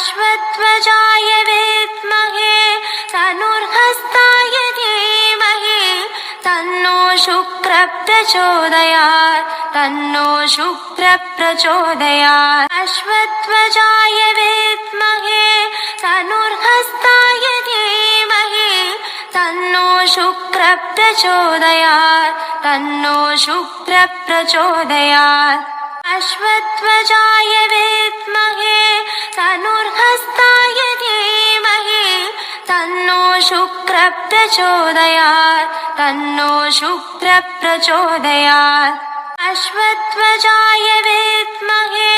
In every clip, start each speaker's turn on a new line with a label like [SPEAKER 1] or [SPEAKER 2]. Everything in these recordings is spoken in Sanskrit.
[SPEAKER 1] अश्वत्थवजाय विद्महे धनुर्हस्ताय धीमहि तन्नो शुक्रः प्रचोदयात् तन्नो शुक्रः प्रचोदयात् अश्वत्थवजाय विद्महे धनुर्हस्ताय धीमहि तन्नो शुक्रः प्रचोदयात् तन्नो शुक्रः प्रचोदयात् अश्वत्थवजाय विद्महे धनुर्हस्ताय धीमहि तन्नो शुक्रः प्रचोदयात् तन्नो शुक्रः प्रचोदयात् अश्वत्थवजाय विद्महे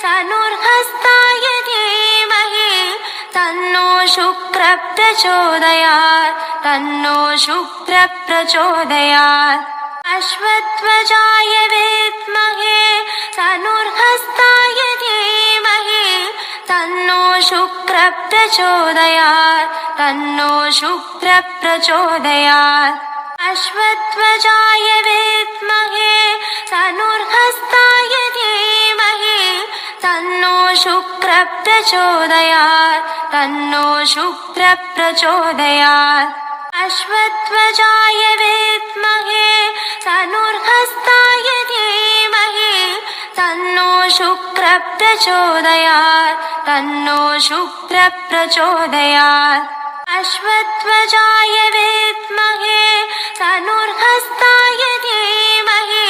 [SPEAKER 1] धनुर्हस्ताय धीमहि तन्नो शुक्रः प्रचोदयात् तन्नो शुक्रः प्रचोदयात् अश्वत्थवजाय विद्महे धनुर्हस्ताय धीमहि तन्नो शुक्रः प्रचोदयात् तन्नो शुक्रः प्रचोदयात् अश्वत्थवजाय विद्महे धनुर्हस्ताय धीमहि तन्नो शुक्रः प्रचोदयात् तन्नो शुक्रः प्रचोदयात् अश्वत्थवजाय विद्महे धनुर्हस्ताय धीमहि तन्नो शुक्रः प्रचोदयात् तन्नो शुक्रः प्रचोदयात् अश्वत्थवजाय विद्महे धनुर्हस्ताय धीमहि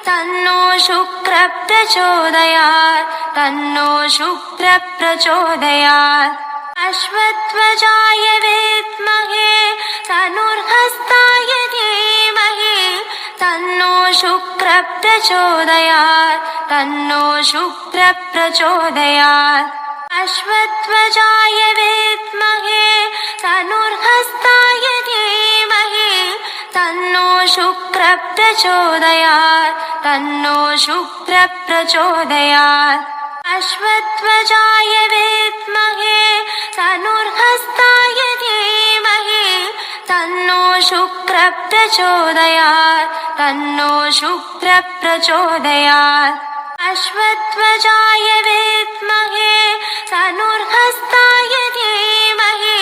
[SPEAKER 1] तन्नो शुक्रः प्रचोदयात् तन्नो शुक्रः प्रचोदयात् अश्वत्थवजाय विद्महे धनुर्हस्ताय धीमहि तन्नो शुक्रः प्रचोदयात् तन्नो शुक्रः प्रचोदयात् अश्वत्थवजाय विद्महे धनुर्हस्ताय धीमहि तन्नो शुक्रः प्रचोदयात् तन्नो शुक्रः प्रचोदयात् अश्वत्थवजाय विद्महे धनुर्हस्ताय धीमहि तन्नो शुक्रः प्रचोदयात् तन्नो शुक्रः प्रचोदयात् अश्वत्थवजाय विद्महे धनुर्हस्ताय धीमहि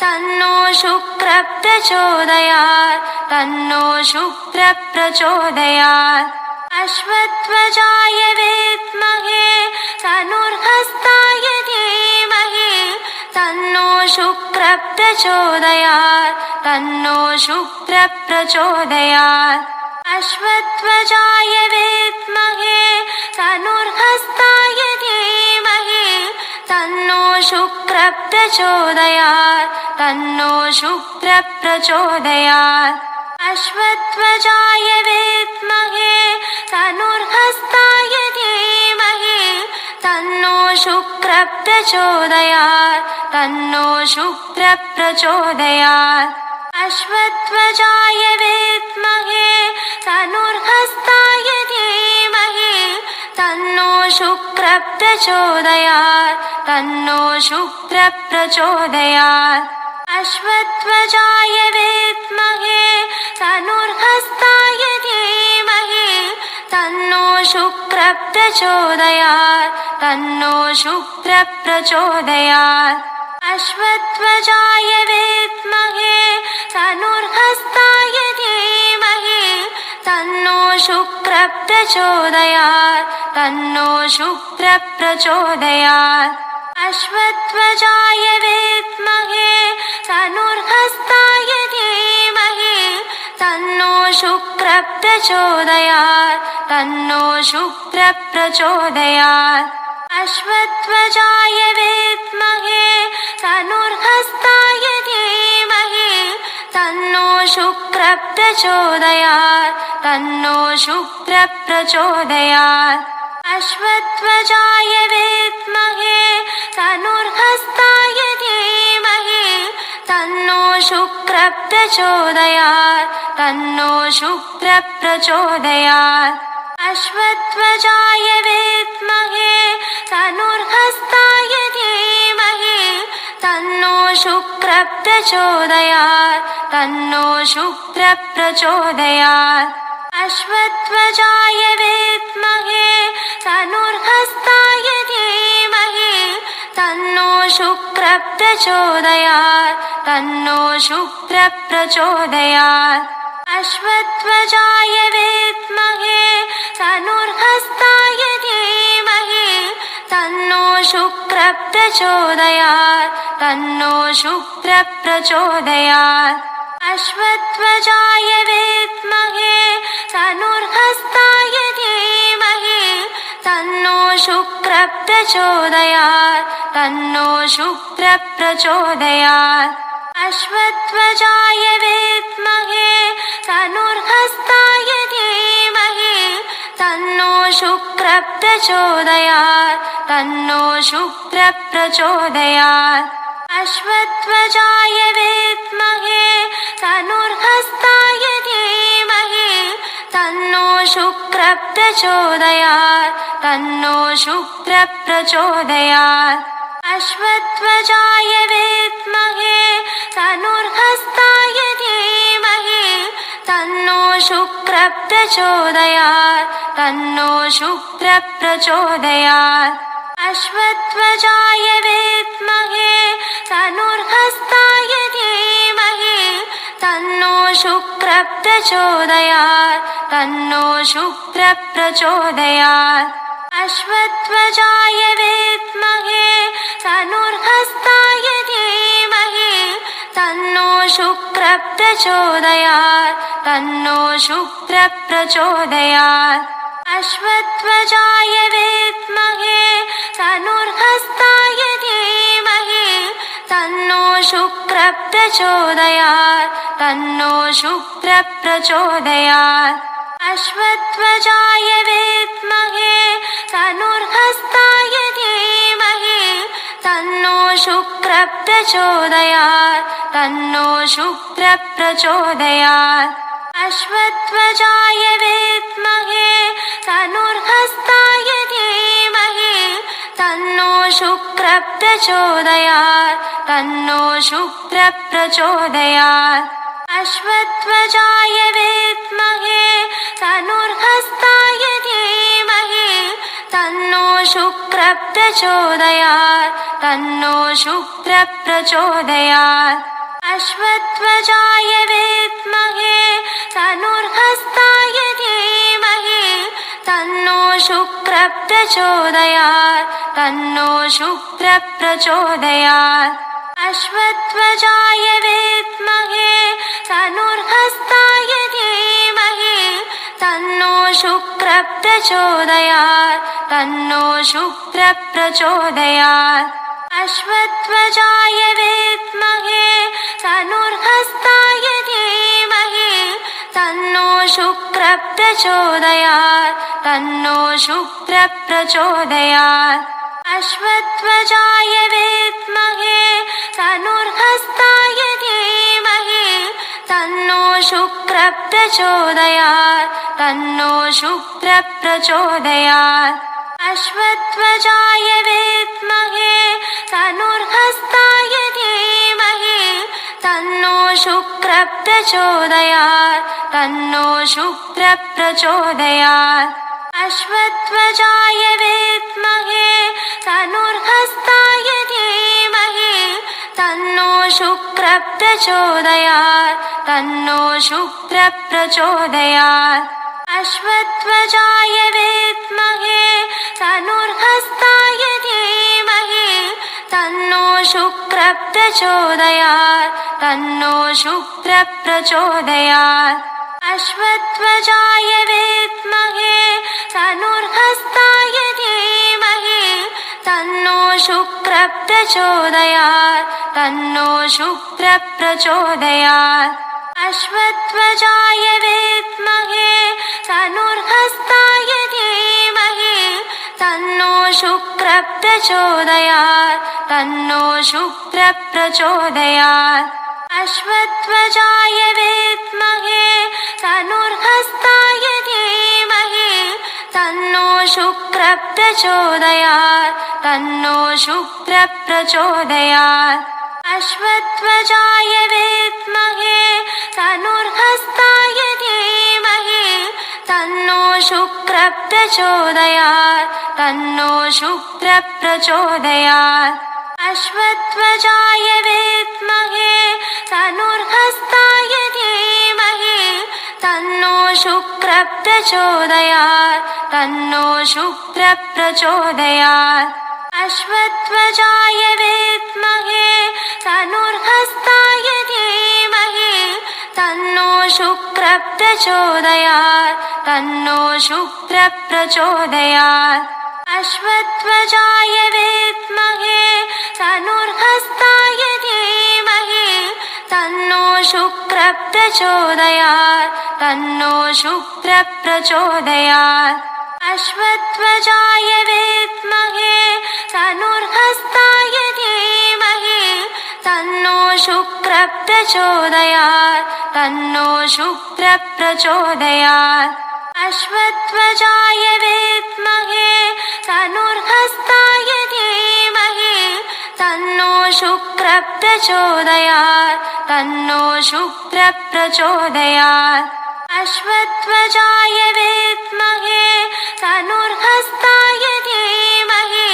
[SPEAKER 1] तन्नो शुक्रः प्रचोदयात् तन्नो शुक्रः प्रचोदयात् अश्वत्थवजाय विद्महे धनुर्हस्ताय धीमहि तन्नो शुक्रः प्रचोदयात् तन्नो शुक्रः प्रचोदयात् अश्वत्थवजाय विद्महे धनुर्हस्ताय धीमहि तन्नो शुक्रः प्रचोदयात् तन्नो शुक्रः प्रचोदयात् अश्वत्थवजाय विद्महे धनुर्हस्ताय धीमहि तन्नो शुक्रः प्रचोदयात् तन्नो शुक्रः प्रचोदयात् अश्वत्थवजाय विद्महे धनुर्हस्ताय धीमहि तन्नो शुक्रः प्रचोदयात् तन्नो शुक्रः प्रचोदयात् अश्वत्थवजाय विद्महे धनुर्हस्ताय धीमहि तन्नो शुक्रः प्रचोदयात् तन्नो शुक्रः प्रचोदयात् अश्वत्थवजाय विद्महे धनुर्हस्ताय धीमहि तन्नो शुक्रः प्रचोदयात् तन्नो शुक्रः प्रचोदयात् अश्वत्थवजाय विद्महे धनुर्हस्ताय धीमहि तन्नो शुक्रः प्रचोदयात् तन्नो शुक्रः प्रचोदयात् अश्वत्थवजाय विद्महे धनुर्हस्ताय धीमहि तन्नो शुक्रः प्रचोदयात् तन्नो शुक्रः प्रचोदयात् अश्वत्थवजाय विद्महे धनुर्हस्ताय धीमहि तन्नो शुक्रः प्रचोदयात् तन्नो शुक्रः प्रचोदयात् अश्वत्थवजाय विद्महे धनुर्हस्ताय धीमहि तन्नो शुक्रः प्रचोदयात् तन्नो शुक्रः प्रचोदयात् अश्वत्थवजाय विद्महे धनुर्हस्ताय धीमहि तन्नो शुक्रः प्रचोदयात् तन्नो शुक्रः प्रचोदयात् अश्वत्थ्वजाय विद्महे धनुर्हस्ताय धीमहि तन्नो शुक्रः प्रचोदयात् तन्नो शुक्रः प्रचोदयात् अश्वत्थ्वजाय विद्महे धनुर्हस्ताय धीमहि तन्नो शुक्रः प्रचोदयात् तन्नो शुक्रः प्रचोदयात् अश्वत्थ्वजाय विद्महे धनुर्हस्ताय धीमहि तन्नो शुक्रः प्रचोदयात् तन्नो शुक्रः प्रचोदयात् अश्वत्थ्वजाय विद्महे धनुर्हस्ताय धीमहि तन्नो शुक्रः प्रचोदयात् तन्नो शुक्रः प्रचोदयात् अश्वत्थ्वजाय विद्महे धनुर्हस्ताय धीमहि तन्नो शुक्रः प्रचोदयात् तन्नो शुक्रः प्रचोदयात् अश्वत्थ्वजाय विद्महे धनुर्हस्ताय धीमहि तन्नो शुक्रः प्रचोदयात् तन्नो शुक्रः प्रचोदयात् अश्वत्थ्वजाय विद्महे धनुर्हस्ताय धीमहि तन्नो शुक्रः प्रचोदयात् तन्नो शुक्रः प्रचोदयात् अश्वत्थ्वजाय विद्महे धनुर्हस्ताय धीमहि तन्नो शुक्रः प्रचोदयात् तन्नो शुक्रः प्रचोदयात् अश्वत्थ्वजाय विद्महे धनुर्हस्ताय धीमहि तन्नो शुक्रः प्रचोदयात् तन्नो शुक्रः प्रचोदयात् अश्वत्थ्वजाय विद्महे धनुर्हस्ताय धीमहि तन्नो शुक्रः प्रचोदयात् तन्नो शुक्रः प्रचोदयात् अश्वत्थ्वजाय विद्महे धनुर्हस्ताय धीमहि तन्नो शुक्रः प्रचोदयात् तन्नो शुक्रः प्रचोदयात् अश्वत्थ्वजाय विद्महे धनुर्हस्ताय धीमहि तन्नो शुक्रः प्रचोदयात् तन्नो शुक्रः प्रचोदयात् अश्वत्थ्वजाय विद्महे धनुर्हस्ताय धीमहि तन्नो शुक्रः प्रचोदयात् तन्नो शुक्रः प्रचोदयात् अश्वत्थ्वजाय विद्महे धनुर्हस्ताय धीमहि तन्नो शुक्रः प्रचोदयात् तन्नो शुक्रः प्रचोदयात् अश्वत्थ्वजाय विद्महे धनुर्हस्ताय धीमहि तन्नो शुक्रः प्रचोदयात् तन्नो शुक्रः प्रचोदयात् अश्वत्थ्वजाय विद्महे धनुर्हस्ताय धीमहि तन्नो शुक्रः प्रचोदयात् तन्नो शुक्रः प्रचोदयात् अश्वत्थ्वजाय विद्महे धनुर्हस्ताय धीमहि तन्नो शुक्रः प्रचोदयात् तन्नो शुक्रः प्रचोदयात् अश्वत्थ्वजाय विद्महे धनुर्हस्ताय धीमहि तन्नो शुक्रः प्रचोदयात् तन्नो शुक्रः प्रचोदयात् अश्वत्थ्वजाय विद्महे धनुर्हस्ताय धीमहि तन्नो शुक्रः प्रचोदयात् तन्नो शुक्रः प्रचोदयात् अश्वत्थ्वजाय विद्महे धनुर्हस्ताय धीमहि तन्नो शुक्रः प्रचोदयात् तन्नो शुक्रः प्रचोदयात् अश्वत्थ्वजाय विद्महे धनुर्हस्ताय धीमहि तन्नो शुक्रः प्रचोदयात् तन्नो शुक्रः प्रचोदयात् अश्वत्थ्वजाय विद्महे धनुर्हस्ताय धीमहि तन्नो शुक्रः प्रचोदयात् तन्नो शुक्रः प्रचोदयात् अश्वत्थ्वजाय विद्महे धनुर्हस्ताय धीमहि तन्नो शुक्रः प्रचोदयात् तन्नो शुक्रः प्रचोदयात् अश्वत्थ्वजाय विद्महे धनुर्हस्ताय धीमहि तन्नो शुक्रः प्रचोदयात् तन्नो शुक्रः प्रचोदयात् अश्वत्थ्वजाय विद्महे धनुर्हस्ताय धीमहि तन्नो शुक्रः प्रचोदयात् तन्नो शुक्रः प्रचोदयात् अश्वत्थ्वजाय विद्महे धनुर्हस्ताय धीमहि तन्नो शुक्रः प्रचोदयात् तन्नो शुक्रः प्रचोदयात् अश्वत्थ्वजाय विद्महे धनुर्हस्ताय धीमहि तन्नो शुक्रः प्रचोदयात् तन्नो शुक्रः प्रचोदयात् अश्वत्थ्वजाय विद्महे धनुर्हस्ताय धीमहि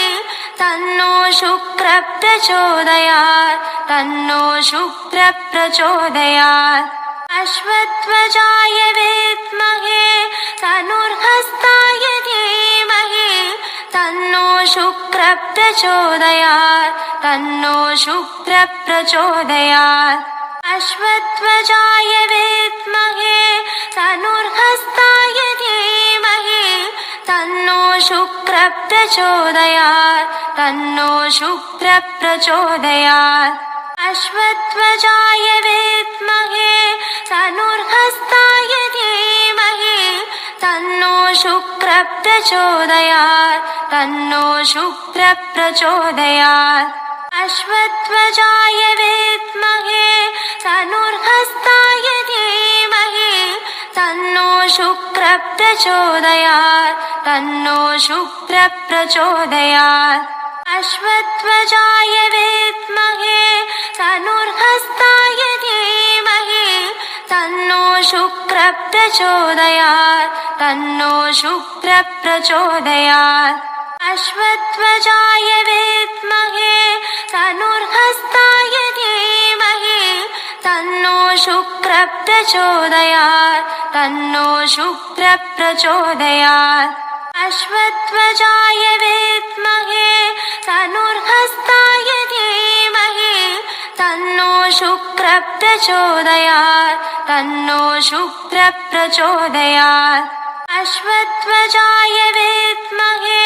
[SPEAKER 1] तन्नो शुक्रः प्रचोदयात् तन्नो शुक्रः प्रचोदयात् अश्वत्थ्वजाय विद्महे धनुर्हस्ताय धीमहि तन्नो शुक्रः प्रचोदयात् तन्नो शुक्रः प्रचोदयात् अश्वत्थ्वजाय विद्महे धनुर्हस्ताय धीमहि तन्नो शुक्रः प्रचोदयात् तन्नो शुक्रः प्रचोदयात् अश्वत्थ्वजाय विद्महे धनुर्हस्ताय धीमहि तन्नो शुक्रः प्रचोदयात् तन्नो शुक्रः प्रचोदयात् अश्वत्थ्वजाय विद्महे धनुर्हस्ताय धीमहि तन्नो शुक्रः प्रचोदयात् तन्नो शुक्रः प्रचोदयात् अश्वत्थ्वजाय विद्महे धनुर्हस्ताय धीमहि तन्नो शुक्रः प्रचोदयात् तन्नो शुक्रः प्रचोदयात् अश्वत्थ्वजाय विद्महे धनुर्हस्ताय धीमहि तन्नो शुक्रः प्रचोदयात् तन्नो शुक्रः प्रचोदयात् अश्वत्थ्वजाय विद्महे धनुर्हस्ताय धीमहि तन्नो शुक्रः प्रचोदयात् तन्नो शुक्रः प्रचोदयात् अश्वत्थ्वजाय विद्महे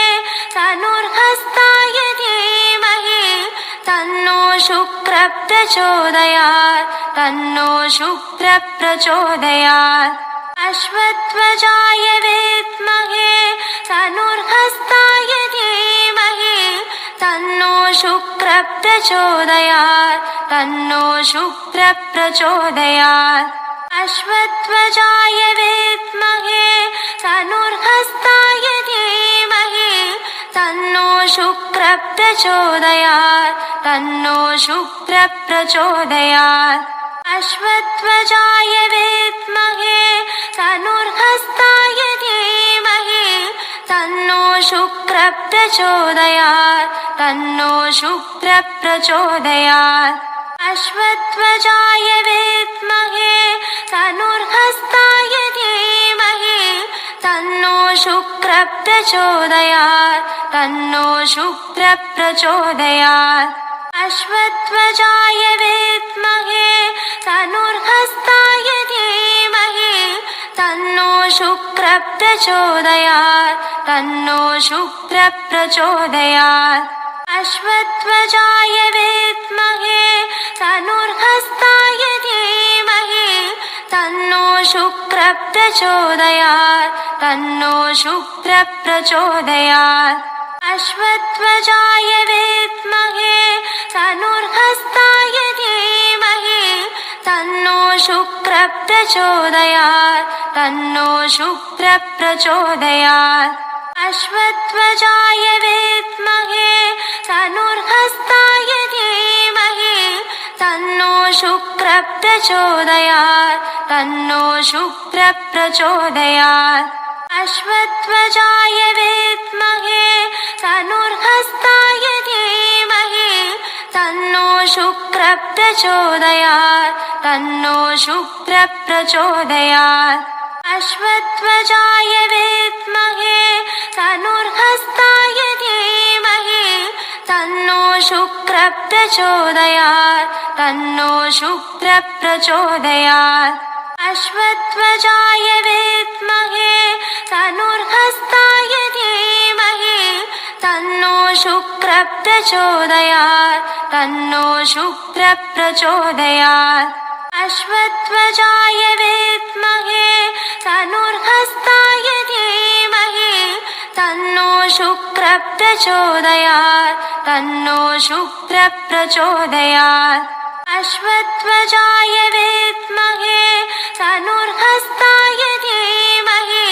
[SPEAKER 1] धनुर्हस्ताय धीमहि तन्नो शुक्रः प्रचोदयात् तन्नो शुक्रः प्रचोदयात् अश्वत्थ्वजाय विद्महे धनुर्हस्ताय धीमहि तन्नो शुक्रः प्रचोदयात् तन्नो शुक्रः प्रचोदयात् अश्वत्थ्वजाय विद्महे धनुर्हस्ताय धीमहि तन्नो शुक्रः प्रचोदयात् तन्नो शुक्रः प्रचोदयात् अश्वत्थ्वजाय विद्महे धनुर्हस्ताय धीमहि तन्नो शुक्रः प्रचोदयात् तन्नो शुक्रः प्रचोदयात् अश्वत्थ्वजाय विद्महे धनुर्हस्ताय धीमहि तन्नो शुक्रः प्रचोदयात् तन्नो शुक्रः प्रचोदयात् अश्वत्थ्वजाय विद्महे धनुर्हस्ताय धीमहि तन्नो शुक्रः प्रचोदयात् तन्नो शुक्रः प्रचोदयात् अश्वत्थ्वजाय विद्महे धनुर्हस्ताय धीमहि तन्नो शुक्रः प्रचोदयात् तन्नो शुक्रः प्रचोदयात् अश्वत्थ्वजाय विद्महे धनुर्हस्ताय धीमहि तन्नो शुक्रः प्रचोदयात् तन्नो शुक्रः प्रचोदयात् अश्वत्थ्वजाय विद्महे धनुर्हस्ताय धीमहि तन्नो शुक्रः शुक्रप्रचोदयात् तन्नो शुक्रप्रचोदयात् अश्वत्थ्वजाय विद्महे धनुर्हस्ताय धीमहि तन्नो शुक्रप्रचोदयात् तन्नो शुक्रप्रचोदयात् अश्वत्थ्वजाय विद्महे धनुर्हस्ताय धीमहि तन्नो शुक्रप्रचोदयात् तन्नो शुक्रप्रचोदयात् अश्वत्थ्वजाय विद्महे धनुर्हस्ताय धीमहि तन्नो शुक्रप्रचोदयात् तन्नो शुक्रप्रचोदयात् अश्वत्थ्वजाय विद्महे धनुर्हस्ताय धीमहि तन्नो शुक्रप्रचोदयात् तन्नो शुक्रप्रचोदयात् अश्वत्थ्वजाय विद्महे धनुर्हस्ताय धीमहि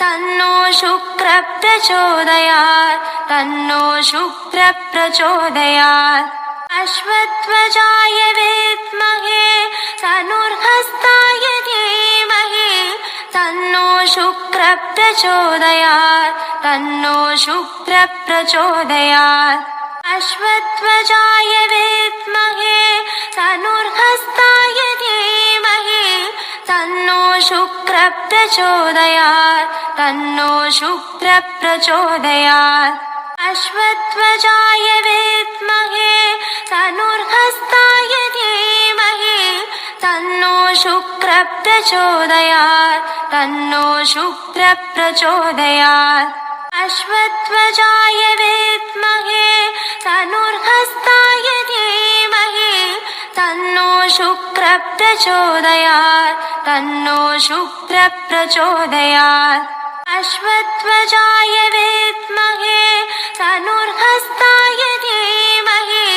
[SPEAKER 1] तन्नो शुक्रप्रचोदयात् तन्नो शुक्रप्रचोदयात् अश्वत्थ्वजाय विद्महे धनुर्हस्ताय धीमहि तन्नो शुक्रप्रचोदयात् तन्नो शुक्रप्रचोदयात् अश्वत्थ्वजाय विद्महे धनुर्हस्ताय धीमहि तन्नो शुक्रप्रचोदयात् तन्नो शुक्रप्रचोदयात् अश्वत्थ्वजाय विद्महे धनुर्हस्ताय धीमहि तन्नो शुक्रप्रचोदयात् तन्नो शुक्रप्रचोदयात् अश्वत्थ्वजाय विद्महे धनुर्हस्ताय धीमहि तन्नो शुक्रप्रचोदयात् तन्नो शुक्रप्रचोदयात् अश्वत्थ्वजाय विद्महे धनुर्हस्ताय धीमहि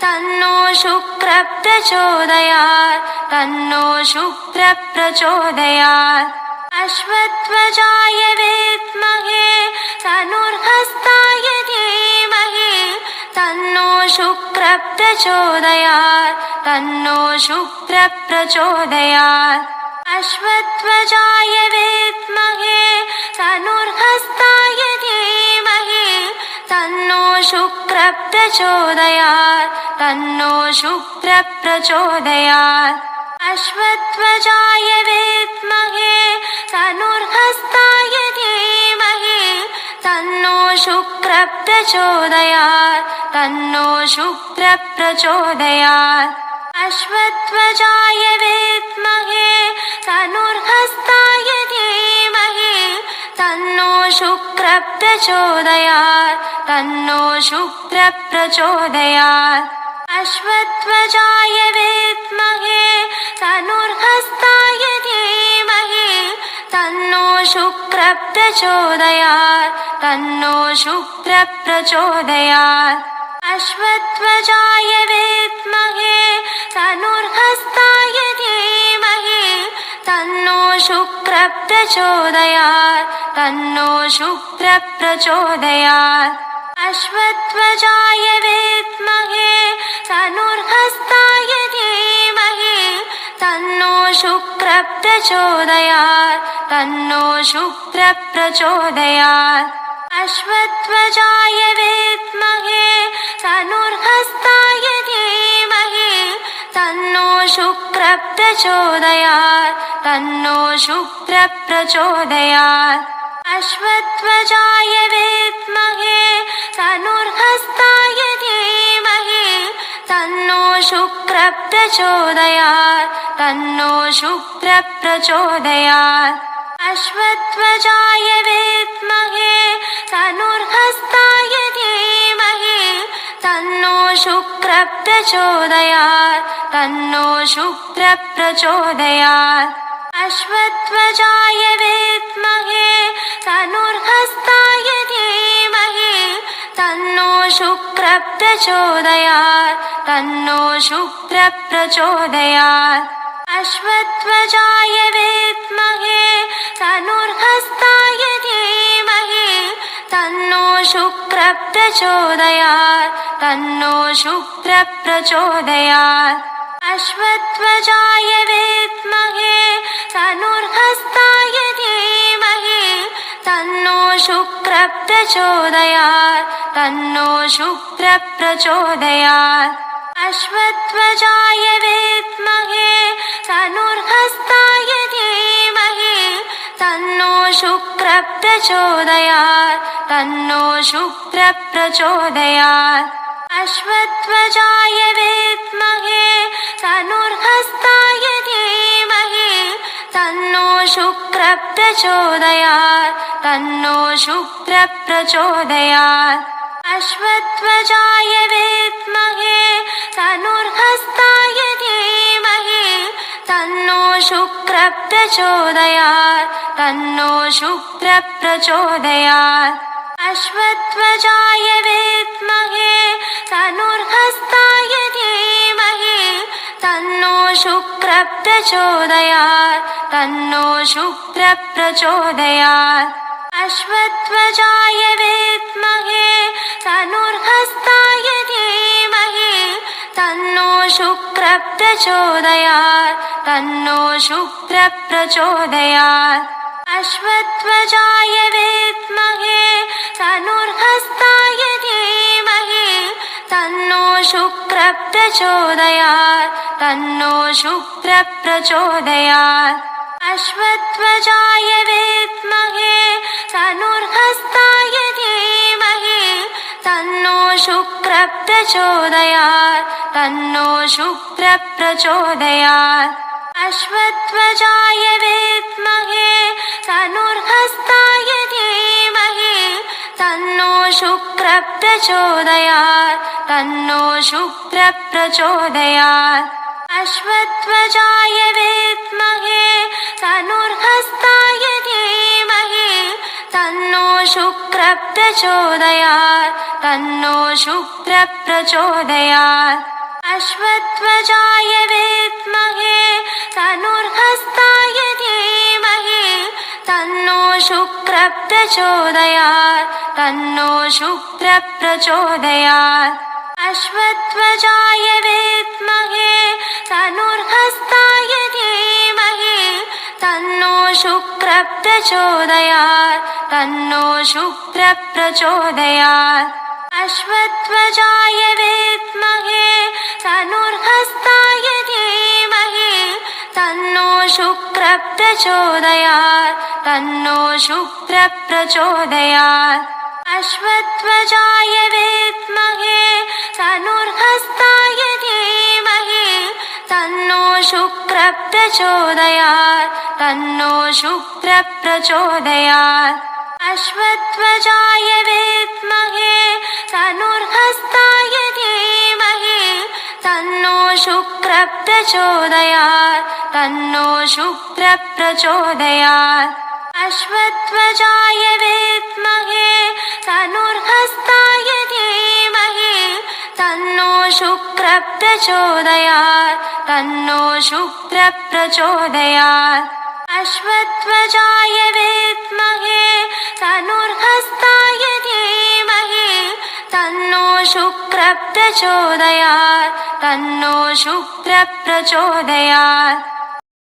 [SPEAKER 1] तन्नो शुक्रप्रचोदयात् तन्नो शुक्रप्रचोदयात् अश्वत्थ्वजाय विद्महे धनुर्हस्ताय धीमहि तन्नो शुक्रप्रचोदयात् तन्नो शुक्रप्रचोदयात् अश्वत्थ्वजाय विद्महे धनुर्हस्ताय धीमहि तन्नो शुक्रप्रचोदयात् तन्नो शुक्रप्रचोदयात् अश्वत्थ्वजाय विद्महे धनुर्हस्ताय धीमहि तन्नो शुक्रप्रचोदयात् तन्नो शुक्रप्रचोदयात् अश्वत्थ्वजाय विद्महे धनुर्हस्ताय धीमहि तन्नो शुक्रप्रचोदयात् तन्नो शुक्रप्रचोदयात् अश्वत्थ्वजाय विद्महे धनुर्हस्ताय धीमहि तन्नो शुक्रप्रचोदयात् तन्नो शुक्रप्रचोदयात् अश्वत्थ्वजाय विद्महे धनुर्हस्ताय धीमहि तन्नो शुक्रप्रचोदयात् तन्नो शुक्रप्रचोदयात् अश्वत्थ्वजाय विद्महे धनुर्हस्ताय धीमहि तन्नो शुक्रप्रचोदयात् तन्नो शुक्रप्रचोदयात् अश्वत्थ्वजाय विद्महे धनुर्हस्ताय धीमहि तन्नो शुक्रप्रचोदयात् तन्नो शुक्रप्रचोदयात् अश्वत्थ्वजाय विद्महे धनुर्हस्ताय धीमहि तन्नो शुक्रप्रचोदयात् तन्नो शुक्रप्रचोदयात् अश्वत्थ्वजाय विद्महे धनुर्हस्ताय धीमहि तन्नो शुक्रप्रचोदयात् तन्नो शुक्रप्रचोदयात् अश्वत्थ्वजाय विद्महे धनुर्हस्ताय धीमहि तन्नो शुक्रप्रचोदयात् तन्नो शुक्रप्रचोदयात् अश्वत्थ्वजाय विद्महे धनुर्हस्ताय धीमहि तन्नो शुक्रप्रचोदयात् तन्नो शुक्रप्रचोदयात् अश्वत्थवजाय विद्महे धनुर्हस्ताय धीमहि तन्नो शुक्रः प्रचोदयात् तन्नो शुक्रः प्रचोदयात् अश्वत्थवजाय विद्महे धनुर्हस्ताय धीमहि तन्नो शुक्रः प्रचोदयात् तन्नो शुक्रः प्रचोदयात् अश्वत्थवजाय विद्महे धनुर्हस्ताय धीमहि तन्नो शुक्रः प्रचोदयात् तन्नो शुक्रः प्रचोदयात् अश्वत्थवजाय विद्महे धनुर्हस्ताय धीमहि तन्नो शुक्रः प्रचोदयात् तन्नो शुक्रः प्रचोदयात् अश्वत्थवजाय विद्महे धनुर्हस्ताय धीमहि तन्नो शुक्रः प्रचोदयात् तन्नो शुक्रः प्रचोदयात् अश्वत्थवजाय विद्महे धनुर्हस्ताय धीमहि तन्नो शुक्रः प्रचोदयात् तन्नो शुक्रः प्रचोदयात् अश्वत्थवजाय विद्महे धनुर्हस्ताय धीमहि तन्नो शुक्रः प्रचोदयात् तन्नो शुक्रः प्रचोदयात् अश्वत्थवजाय विद्महे धनुर्हस्ताय धीमहि तन्नो शुक्रः प्रचोदयात् तन्नो शुक्रः प्रचोदयात् अश्वत्थवजाय विद्महे धनुर्हस्ताय धीमहि तन्नो शुक्रः प्रचोदयात् तन्नो शुक्रः प्रचोदयात् अश्वत्थवजाय विद्महे धनुर्हस्ताय धीमहि तन्नो शुक्रः प्रचोदयात् तन्नो शुक्रः प्रचोदयात् अश्वत्थवजाय विद्महे धनुर्हस्ताय धीमहि तन्नो शुक्रः प्रचोदयात् तन्नो शुक्रः प्रचोदयात् अश्वत्थवजाय विद्महे धनुर्हस्ताय धीमहि तन्नो शुक्रः प्रचोदयात् तन्नो शुक्रः प्रचोदयात् अश्वत्थवजाय विद्महे धनुर्हस्ताय धीमहि तन्नो शुक्रः प्रचोदयात् तन्नो शुक्रः प्रचोदयात् अश्वत्थवजाय विद्महे धनुर्हस्ताय धीमहि तन्नो शुक्रः प्रचोदयात् तन्नो शुक्रः प्रचोदयात् अश्वत्थवजाय विद्महे धनुर्हस्ताय धीमहि तन्नो शुक्रः प्रचोदयात् तन्नो शुक्रः प्रचोदयात् अश्वत्थवजाय विद्महे धनुर्हस्ताय धीमहि तन्नो शुक्रः प्रचोदयात् तन्नो शुक्रः प्रचोदयात् अश्वत्थवजाय विद्महे धनुर्हस्ताय धीमहि तन्नो शुक्रः प्रचोदयात् तन्नो शुक्रः प्रचोदयात्